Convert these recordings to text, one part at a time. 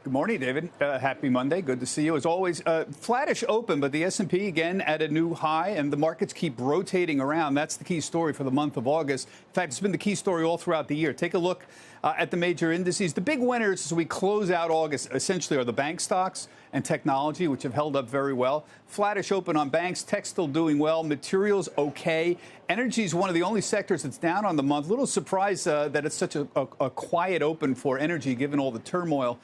Good morning, David. Happy Monday. Good to see you. As always, flattish open, but the S&P again at a new high, and the markets keep rotating around. That's the key story for the month of August. In fact, it's been the key story all throughout the year. Take a look at the major indices. The big winners as we close out August essentially are the bank stocks and technology, which have held up very well. Flattish open on banks, tech still doing well, materials okay. Energy is one of the only sectors that's down on the month. A little surprised that it's such a quiet open for energy, given all the turmoil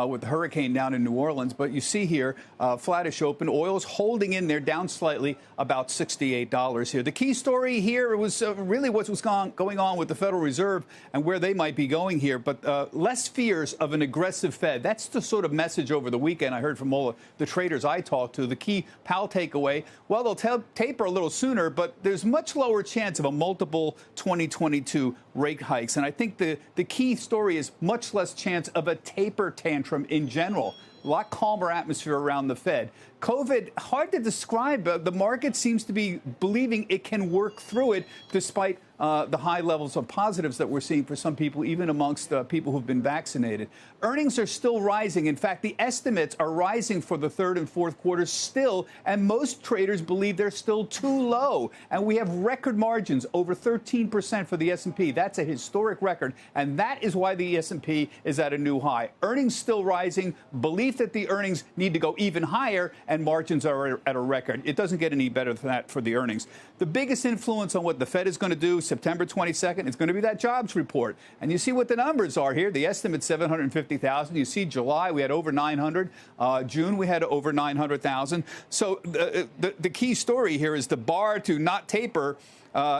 with the hurricane down in New Orleans. But you see here, flattish open. Oil's holding in there, down slightly, about $68 here. The key story here was really what was going on with the Federal Reserve and where they might be going here, but less fears of an aggressive Fed. That's the sort of message over the weekend I heard from all the traders I talked to. The key Powell takeaway, well, they'll taper a little sooner, but there's much lower chance of a multiple 2022 rate hikes. And I think the key story is much less chance of a taper tantrum in general. A lot calmer atmosphere around the Fed. COVID, hard to describe. The market seems to be believing it can work through it despite the high levels of positives that we're seeing for some people, even amongst people who've been vaccinated. Earnings are still rising. In fact, the estimates are rising for the third and fourth quarters still, and most traders believe they're still too low. And we have record margins, over 13% for the S&P. That's a historic record, and that is why the S&P is at a new high. Earnings still rising, belief that the earnings need to go even higher, and margins are at a record. It doesn't get any better than that for the earnings. The biggest influence on what the Fed is going to do September 22nd, it's going to be that jobs report. And you see what the numbers are here. The estimate's 750,000. You see July, we had over 900. June, we had over 900,000. So the key story here is the bar to not taper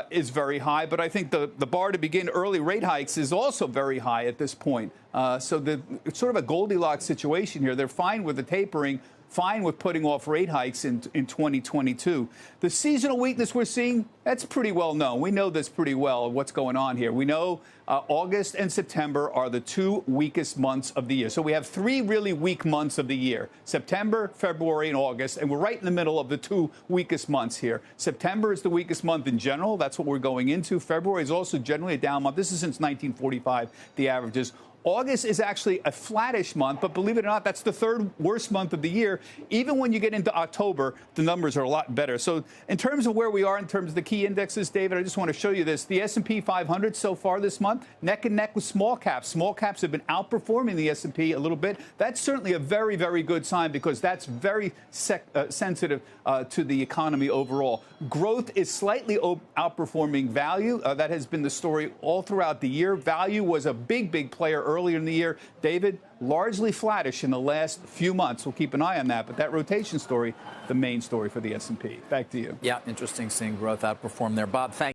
is very high, but I think the bar to begin early rate hikes is also very high at this point. So it's sort of a Goldilocks situation here. They're fine with the tapering, fine with putting off rate hikes in 2022. The seasonal weakness we're seeing, that's pretty well known. We know this pretty well, what's going on here. We know August and September are the two weakest months of the year. So we have three really weak months of the year, September, February, and August, and we're right in the middle of the two weakest months here. September is the weakest month in general. That's what we're going into. February is also generally a down month. This is since 1945, the averages. August is actually a flattish month, but believe it or not, that's the third worst month of the year. Even when you get into October, the numbers are a lot better. So in terms of where we are, in terms of the key indexes, David, I just want to show you this. The S&P 500 so far this month, neck and neck with small caps. Small caps have been outperforming the S&P a little bit. That's certainly a very, very good sign because that's very sensitive to the economy overall. Growth is slightly outperforming value. That has been the story all throughout the year. Value was a big player earlier in the year. David, largely flattish in the last few months. We'll keep an eye on that. But that rotation story, the main story for the S&P. Back to you. Yeah, interesting seeing growth outperform there. Bob, thank you.